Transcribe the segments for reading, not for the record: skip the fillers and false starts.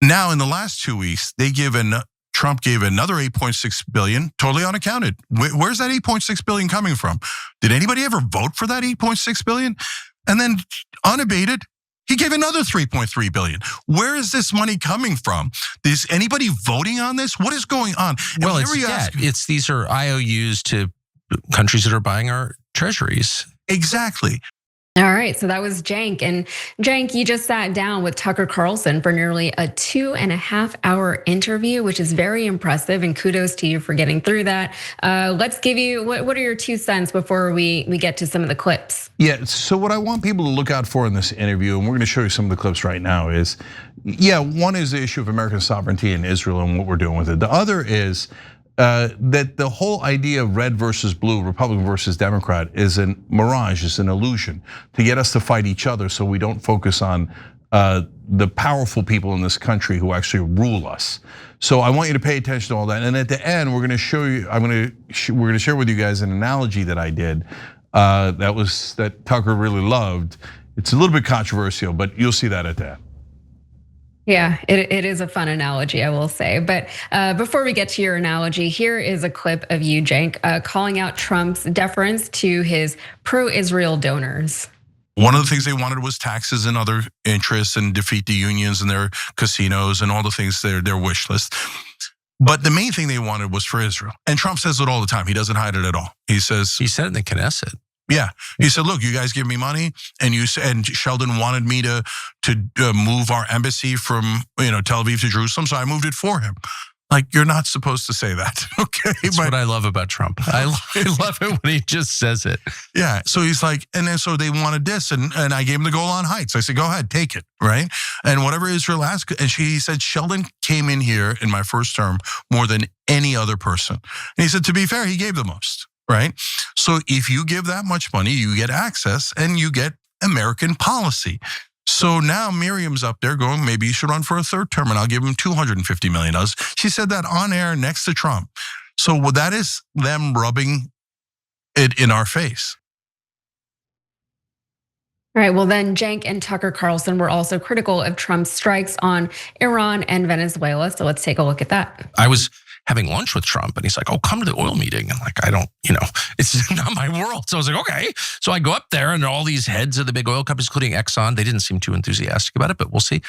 Now, in the last 2 weeks, Trump gave another $8.6 billion, totally unaccounted. Where's that $8.6 billion coming from? Did anybody ever vote for that $8.6 billion? And then unabated, he gave another $3.3 billion. Where is this money coming from? Is anybody voting on this? What is going on? And well, it's debt. These are IOUs to countries that are buying our treasuries. Exactly. All right, so that was Cenk. And Cenk, you just sat down with Tucker Carlson for nearly a 2.5-hour interview, which is very impressive, and kudos to you for getting through that. Let's give you, what are your 2 cents before we get to some of the clips? Yeah, so what I want people to look out for in this interview, and we're gonna show you some of the clips right now, is, one is the issue of American sovereignty in Israel and what we're doing with it. The other is that the whole idea of red versus blue, Republican versus Democrat is a mirage, is an illusion to get us to fight each other so we don't focus on the powerful people in this country who actually rule us. So I want you to pay attention to all that. And at the end, we're gonna show you, we're gonna share with you guys an analogy that I did that Tucker really loved. It's a little bit controversial, but you'll see that at the end. Yeah, it is a fun analogy, I will say. But before we get to your analogy, here is a clip of you, Cenk, calling out Trump's deference to his pro-Israel donors. One of the things they wanted was taxes and other interests and defeat the unions and their casinos and all the things, their wish list. But the main thing they wanted was for Israel. And Trump says it all the time. He doesn't hide it at all. He said it in the Knesset. Yeah, he said, look, you guys give me money, and Sheldon wanted me to move our embassy from Tel Aviv to Jerusalem, so I moved it for him. Like, you're not supposed to say that, okay? That's what I love about Trump. I love it when he just says it. Yeah, so he's like, and then so they wanted this, and I gave him the Golan Heights. I said, go ahead, take it, right? And whatever Israel asked, and he said, Sheldon came in here in my first term more than any other person. And he said, to be fair, he gave the most. Right? So if you give that much money, you get access and you get American policy. So now Miriam's up there going, maybe you should run for a 3rd term and I'll give him $250 million. She said that on air next to Trump. So that is them rubbing it in our face. All right, well then Cenk and Tucker Carlson were also critical of Trump's strikes on Iran and Venezuela. So let's take a look at that. I was having lunch with Trump and he's like, oh, come to the oil meeting. I'm like, I don't, it's not my world. So I was like, okay. So I go up there and all these heads of the big oil companies, including Exxon, they didn't seem too enthusiastic about it, but we'll see.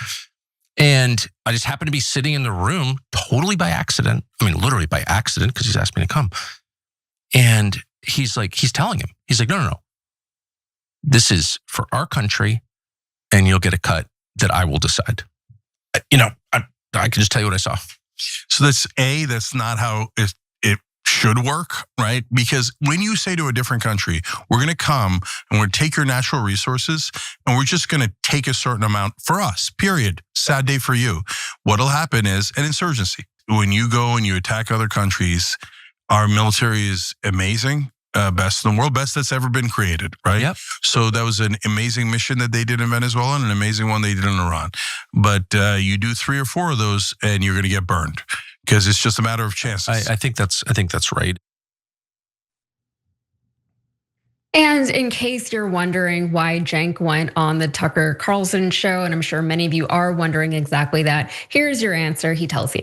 And I just happened to be sitting in the room totally by accident. I mean, literally by accident, because he's asked me to come. And he's telling him, he's like, no. This is for our country and you'll get a cut that I will decide. I can just tell you what I saw. So that's not how it should work, right? Because when you say to a different country, we're going to come and we're going to take your natural resources and we're just going to take a certain amount for us, period. Sad day for you. What'll happen is an insurgency. When you go and you attack other countries, our military is amazing. Best in the world, best that's ever been created, right? Yep. So that was an amazing mission that they did in Venezuela and an amazing one they did in Iran. But you do 3 or 4 of those and you're going to get burned because it's just a matter of chances. I think that's right. And in case you're wondering why Cenk went on the Tucker Carlson show, and I'm sure many of you are wondering exactly that, here's your answer. He tells you.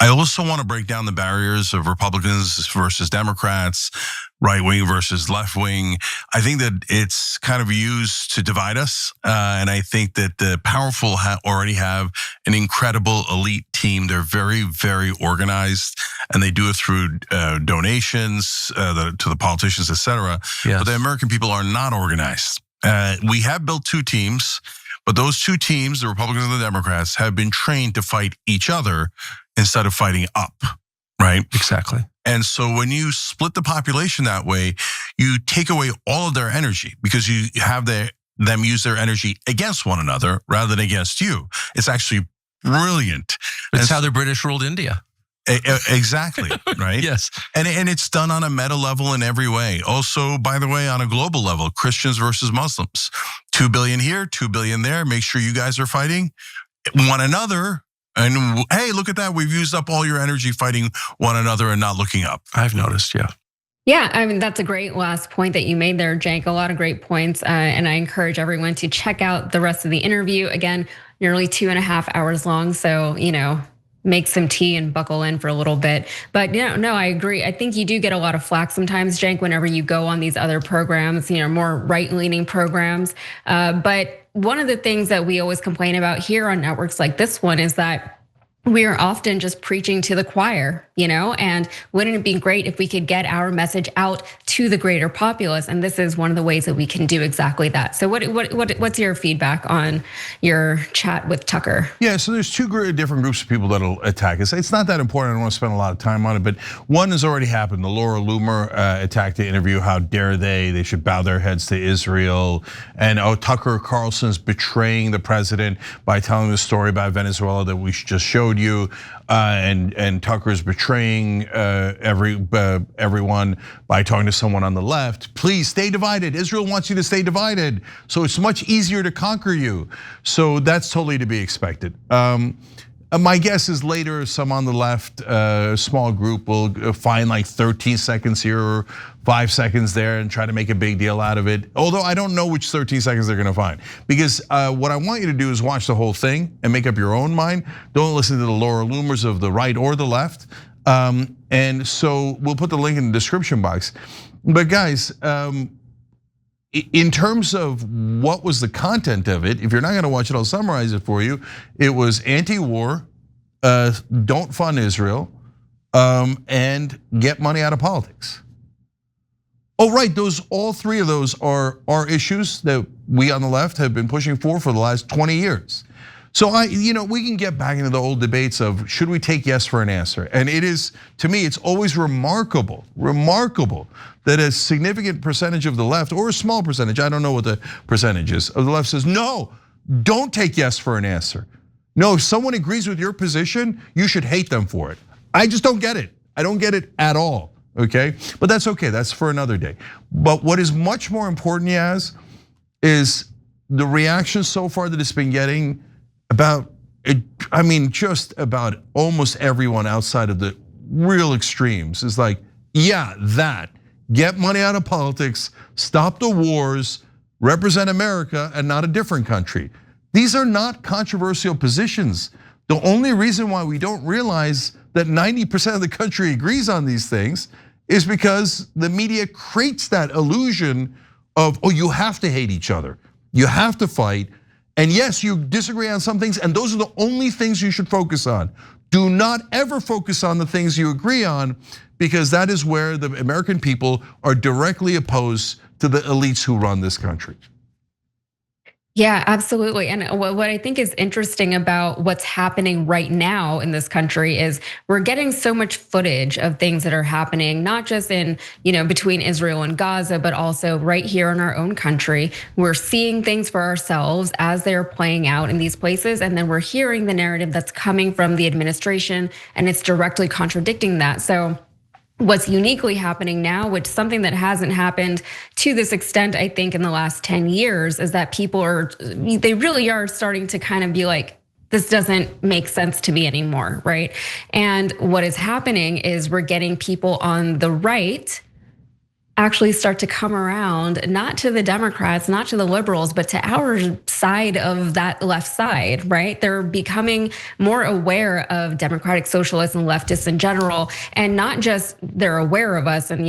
I also want to break down the barriers of Republicans versus Democrats, right wing versus left wing. I think that it's kind of used to divide us. And I think that the powerful already have an incredible elite team. They're very, very organized and they do it through donations to the politicians, et cetera. Yes. But the American people are not organized. We have built 2 teams, but those 2 teams, the Republicans and the Democrats, have been trained to fight each other instead of fighting up, right? Exactly. And so when you split the population that way, you take away all of their energy because you have them use their energy against one another rather than against you. It's actually brilliant. It's how the British ruled India. Exactly, right? Yes. And it's done on a meta level in every way. Also, by the way, on a global level, Christians versus Muslims. 2 billion here, 2 billion there. Make sure you guys are fighting one another. And hey, look at that. We've used up all your energy fighting one another and not looking up. I've noticed, yeah. Yeah, I mean, that's a great last point that you made there, Cenk. A lot of great points. And I encourage everyone to check out the rest of the interview. Again, nearly 2.5 hours long. So, make some tea and buckle in for a little bit. But no, I agree. I think you do get a lot of flack sometimes, Cenk, whenever you go on these other programs, more right-leaning programs. But one of the things that we always complain about here on networks like this one is that we are often just preaching to the choir, and wouldn't it be great if we could get our message out to the greater populace? And this is one of the ways that we can do exactly that. So what's your feedback on your chat with Tucker? Yeah, so there's two different groups of people that'll attack us. It's not that important. I don't want to spend a lot of time on it, but one has already happened. The Laura Loomer attacked the interview. How dare they? They should bow their heads to Israel. And Tucker Carlson's betraying the president by telling the story about Venezuela that we just showed you, and Tucker's betraying everyone by talking to someone on the left. Please stay divided. Israel wants you to stay divided, so it's much easier to conquer you. So that's totally to be expected. My guess is later some on the left, small group will find like 13 seconds here or 5 seconds there and try to make a big deal out of it. Although I don't know which 13 seconds they're gonna find. Because what I want you to do is watch the whole thing and make up your own mind. Don't listen to the Laura Loomers of the right or the left. And so we'll put the link in the description box. But guys, in terms of what was the content of it, if you're not gonna watch it, I'll summarize it for you. It was anti-war, don't fund Israel, and get money out of politics. Oh, right, all three of those are issues that we on the left have been pushing for the last 20 years. So we can get back into the old debates of should we take yes for an answer? And it is, to me, it's always remarkable that a significant percentage of the left, or a small percentage, I don't know what the percentage is, of the left says, no, don't take yes for an answer. No, if someone agrees with your position, you should hate them for it. I just don't get it. I don't get it at all, okay? But that's okay, that's for another day. But what is much more important, Yaz, is the reaction so far that it's been getting about, just about almost everyone outside of the real extremes is like, yeah, that. Get money out of politics, stop the wars, represent America and not a different country. These are not controversial positions. The only reason why we don't realize that 90% of the country agrees on these things is because the media creates that illusion of, you have to hate each other. You have to fight. And yes, you disagree on some things, and those are the only things you should focus on. Do not ever focus on the things you agree on, because that is where the American people are directly opposed to the elites who run this country. Yeah, absolutely. And what I think is interesting about what's happening right now in this country is we're getting so much footage of things that are happening, not just in, between Israel and Gaza, but also right here in our own country. We're seeing things for ourselves as they're playing out in these places. And then we're hearing the narrative that's coming from the administration, and it's directly contradicting that. So what's uniquely happening now, which is something that hasn't happened to this extent, I think, in the last 10 years, is that people they really are starting to kind of be like, this doesn't make sense to me anymore, right? And what is happening is we're getting people on the right actually start to come around, not to the Democrats, not to the liberals, but to our side of that left side, right? They're becoming more aware of democratic socialists and leftists in general, and not just they're aware of us and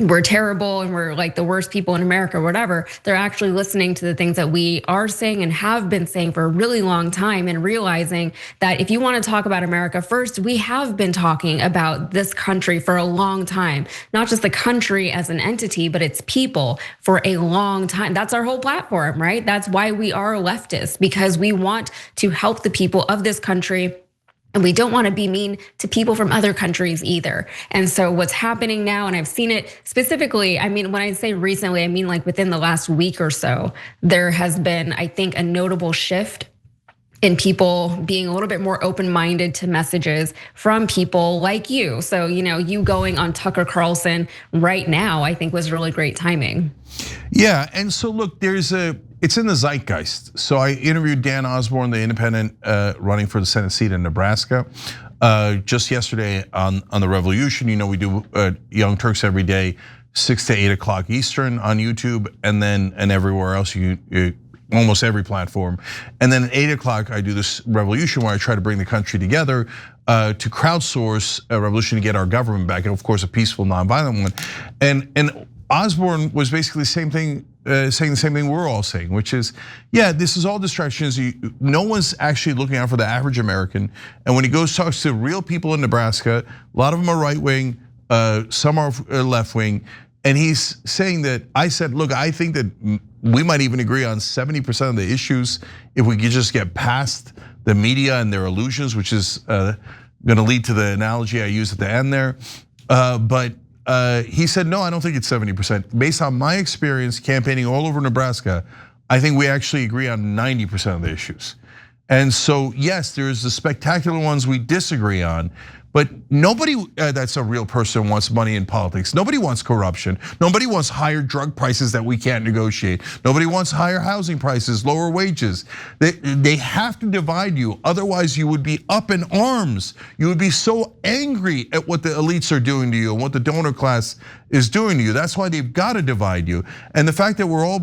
we're terrible and we're like the worst people in America or whatever. They're actually listening to the things that we are saying and have been saying for a really long time, and realizing that if you want to talk about America first, we have been talking about this country for a long time, not just the country as an entity, but its people for a long time. That's our whole platform, right? That's why we are leftists, because we want to help the people of this country. And we don't want to be mean to people from other countries either. And so what's happening now, and I've seen it specifically, when I say recently, I mean like within the last week or so, there has been, I think, a notable shift in people being a little bit more open-minded to messages from people like you. So, you going on Tucker Carlson right now, I think was really great timing. Yeah, and so look, it's in the zeitgeist. So I interviewed Dan Osborne, the independent running for the Senate seat in Nebraska, just yesterday on the Revolution. We do Young Turks every day, 6 to 8 o'clock Eastern on YouTube, and everywhere else. almost every platform. And then at 8 o'clock, I do this revolution where I try to bring the country together to crowdsource a revolution to get our government back, and of course a peaceful, nonviolent one. And Osborne was basically the same thing, saying the same thing we're all saying, which is, yeah, this is all distractions. No one's actually looking out for the average American. And when he goes talks to real people in Nebraska, a lot of them are right wing, some are left wing. And he's saying that, I said, look, I think that we might even agree on 70% of the issues if we could just get past the media and their illusions, which is gonna lead to the analogy I used at the end there. But he said, no, I don't think it's 70%. Based on my experience campaigning all over Nebraska, I think we actually agree on 90% of the issues. And so, yes, there's the spectacular ones we disagree on, but nobody that's a real person wants money in politics. Nobody wants corruption. Nobody wants higher drug prices that we can't negotiate. Nobody wants higher housing prices, lower wages. They have to divide you. Otherwise, you would be up in arms. You would be so angry at what the elites are doing to you and what the donor class is doing to you. That's why they've got to divide you. And the fact that we're all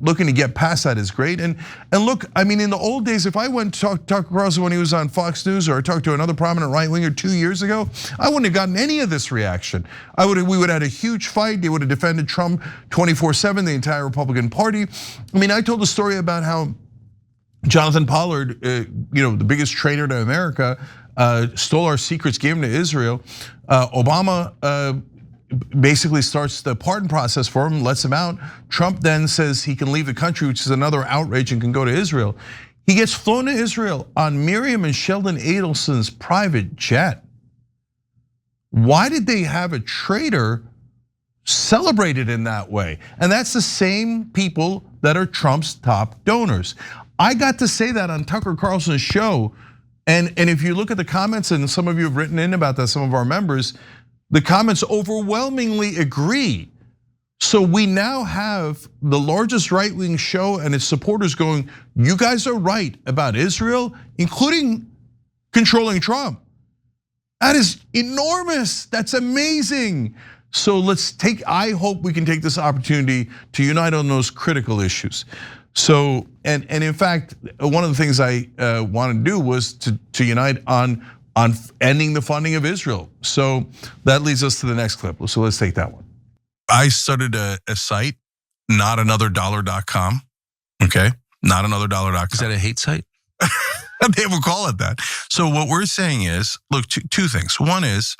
looking to get past that is great. And look, I mean, in the old days, if I went to talk to Tucker Carlson when he was on Fox News, or I talked to another prominent right winger 2 years ago, I wouldn't have gotten any of this reaction. We would have had a huge fight. They would have defended Trump 24/7, the entire Republican Party. I mean, I told the story about how Jonathan Pollard, the biggest traitor to America, stole our secrets, gave them to Israel. Obama basically starts the pardon process for him, lets him out. Trump then says he can leave the country, which is another outrage, and can go to Israel. He gets flown to Israel on Miriam and Sheldon Adelson's private jet. Why did they have a traitor celebrated in that way? And that's the same people that are Trump's top donors. I got to say that on Tucker Carlson's show. And if you look at the comments, and some of you have written in about that, some of our members, the comments overwhelmingly agree. So we now have the largest right-wing show and its supporters going, you guys are right about Israel, including controlling Trump. That is enormous, that's amazing. So I hope we can take this opportunity to unite on those critical issues. So, and in fact, one of the things I wanted to do was to unite on ending the funding of Israel. So that leads us to the next clip. So let's take that one. I started a site, notanother.com. Okay, notanother.com. Is that a hate site? They will call it that. So what we're saying is, look, two things. One is,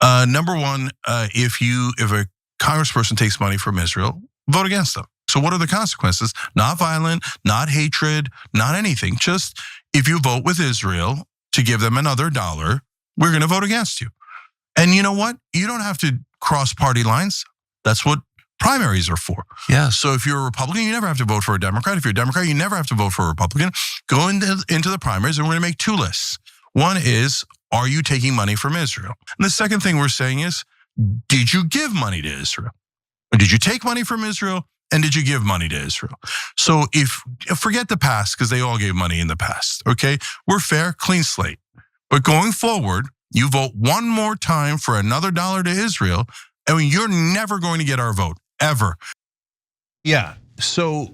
number one, if a congressperson takes money from Israel, vote against them. So what are the consequences? Not violent, not hatred, not anything. Just if you vote with Israel to give them another $1, we're gonna vote against you. And you know what? You don't have to cross party lines. That's what primaries are for. Yeah. So if you're a Republican, you never have to vote for a Democrat. If you're a Democrat, you never have to vote for a Republican. Go into the primaries, and we're gonna make two lists. One is, are you taking money from Israel? And the second thing we're saying is, did you give money to Israel? Or did you take money from Israel? And did you give money to Israel? So forget the past, because they all gave money in the past, okay? We're fair, clean slate. But going forward, you vote one more time for another $1 to Israel, and you're never going to get our vote, ever. Yeah, so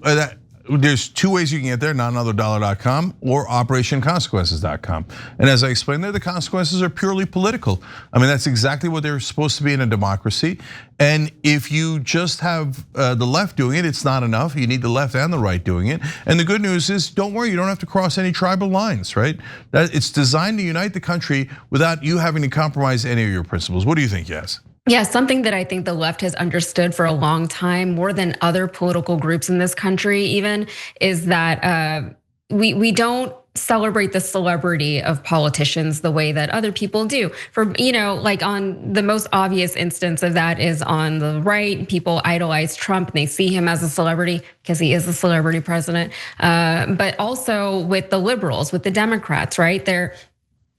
there's two ways you can get there, notanother.com or operationconsequences.com. And as I explained there, the consequences are purely political. I mean, that's exactly what they're supposed to be in a democracy. And if you just have the left doing it, it's not enough. You need the left and the right doing it. And the good news is, don't worry, you don't have to cross any tribal lines, right? That it's designed to unite the country without you having to compromise any of your principles. What do you think, Yas? Yeah, something that I think the left has understood for a long time, more than other political groups in this country even, is that we don't celebrate the celebrity of politicians the way that other people do. For, like on the most obvious instance of that is on the right, people idolize Trump and they see him as a celebrity because he is a celebrity president. But also with the liberals, with the Democrats, right?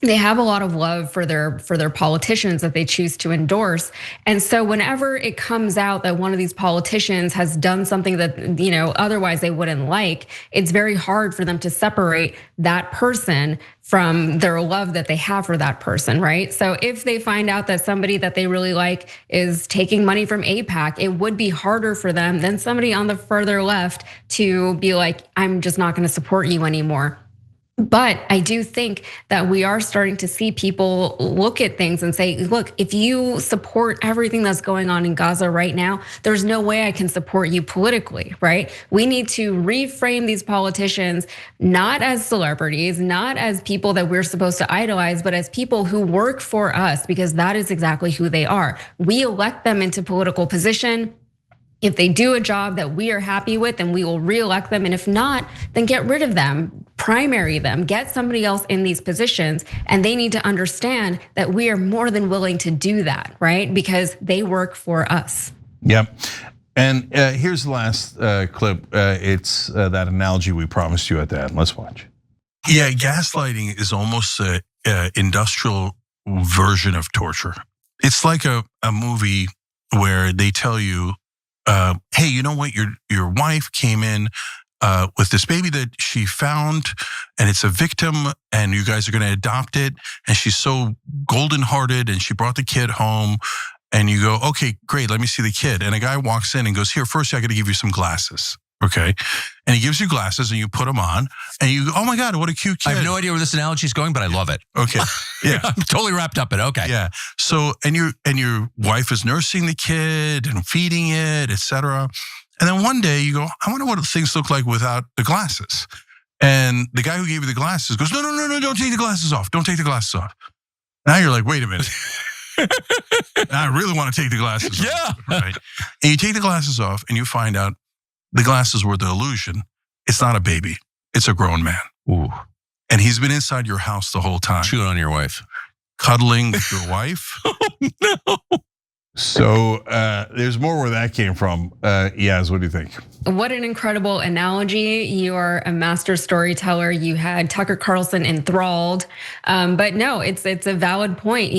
they have a lot of love for their politicians that they choose to endorse. And so whenever it comes out that one of these politicians has done something that, otherwise they wouldn't like, it's very hard for them to separate that person from their love that they have for that person, right? So if they find out that somebody that they really like is taking money from AIPAC, it would be harder for them than somebody on the further left to be like, I'm just not gonna support you anymore. But I do think that we are starting to see people look at things and say, look, if you support everything that's going on in Gaza right now, there's no way I can support you politically, right? We need to reframe these politicians not as celebrities, not as people that we're supposed to idolize, but as people who work for us, because that is exactly who they are. We elect them into political position. If they do a job that we are happy with, then we will reelect them. And if not, then get rid of them, primary them, get somebody else in these positions. And they need to understand that we are more than willing to do that, right? Because they work for us. Yep. And here's the last clip. It's that analogy we promised you at the end. Let's watch. Yeah, gaslighting is almost an industrial version of torture. It's like a movie where they tell you, hey, you know what? Your wife came in with this baby that she found, and it's a victim, and you guys are going to adopt it. And she's so golden-hearted, and she brought the kid home. And you go, okay, great. Let me see the kid. And a guy walks in and goes, here, first I got to give you some glasses. Okay, and he gives you glasses, and you put them on, and you go, oh my God, what a cute kid. I have no idea where this analogy is going, but I love it. Okay, yeah, I'm totally wrapped up in it. Okay, yeah. So, and your wife is nursing the kid and feeding it, etc. And then one day you go, I wonder what things look like without the glasses. And the guy who gave you the glasses goes, no, don't take the glasses off. Don't take the glasses off. Now you're like, wait a minute. I really want to take the glasses off. Yeah, right. And you take the glasses off, and you find out the glasses were the illusion. It's not a baby. It's a grown man. Ooh. And he's been inside your house the whole time. Chewing on your wife. Cuddling with your wife. Oh, no. So there's more where that came from. Yaz, what do you think? What an incredible analogy. You are a master storyteller. You had Tucker Carlson enthralled. But no, it's a valid point.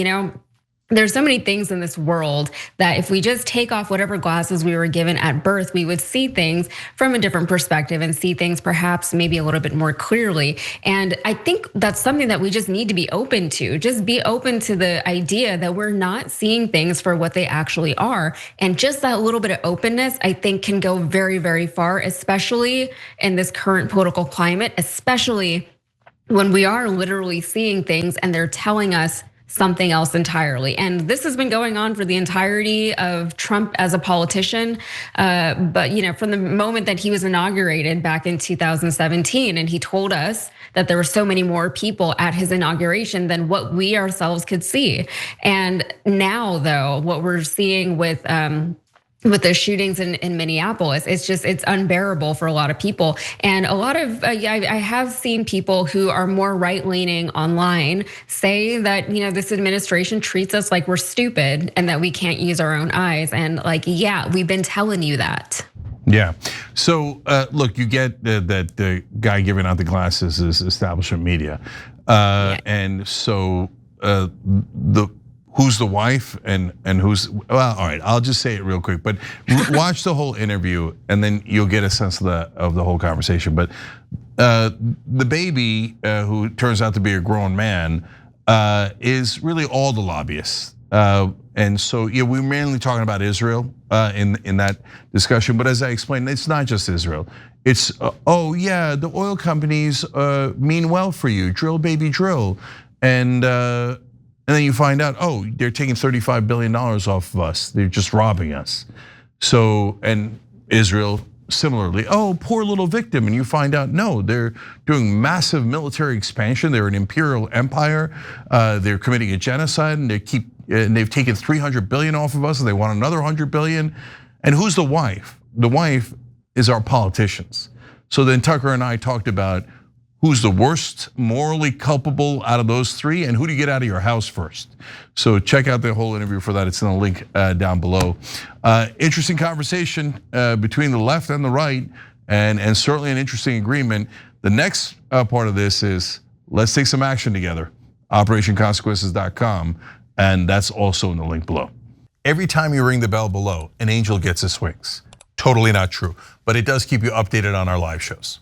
There's so many things in this world that if we just take off whatever glasses we were given at birth, we would see things from a different perspective and see things perhaps maybe a little bit more clearly. And I think that's something that we just need to be open to. Just be open to the idea that we're not seeing things for what they actually are. And just that little bit of openness, I think, can go very, very far, especially in this current political climate, especially when we are literally seeing things and they're telling us something else entirely. And this has been going on for the entirety of Trump as a politician. But from the moment that he was inaugurated back in 2017, and he told us that there were so many more people at his inauguration than what we ourselves could see. And now, though, what we're seeing with the shootings in Minneapolis, it's unbearable for a lot of people. And a lot of, I have seen people who are more right-leaning online say that, this administration treats us like we're stupid and that we can't use our own eyes. And yeah, we've been telling you that. Yeah, so look, you get that the guy giving out the glasses is establishment media. And so who's the wife and who's, well, all right, I'll just say it real quick, but watch the whole interview and then you'll get a sense of the whole conversation. But the baby, who turns out to be a grown man, is really all the lobbyists. And so, yeah, we're mainly talking about Israel in that discussion. But as I explained, it's not just Israel. It's, oh yeah, the oil companies mean well for you, drill baby drill. And then you find out, oh, they're taking $35 billion off of us. They're just robbing us. So, and Israel similarly, oh, poor little victim. And you find out, no, they're doing massive military expansion. They're an imperial empire. They're committing a genocide, and they've taken 300 billion off of us, and they want another 100 billion. And who's the wife? The wife is our politicians. So then Tucker and I talked about who's the worst morally culpable out of those three, and who do you get out of your house first? So check out the whole interview for that. It's in the link down below. Interesting conversation between the left and the right, and certainly an interesting agreement. The next part of this is, let's take some action together. operationconsequences.com, and that's also in the link below. Every time you ring the bell below, an angel gets his wings. Totally not true, but it does keep you updated on our live shows.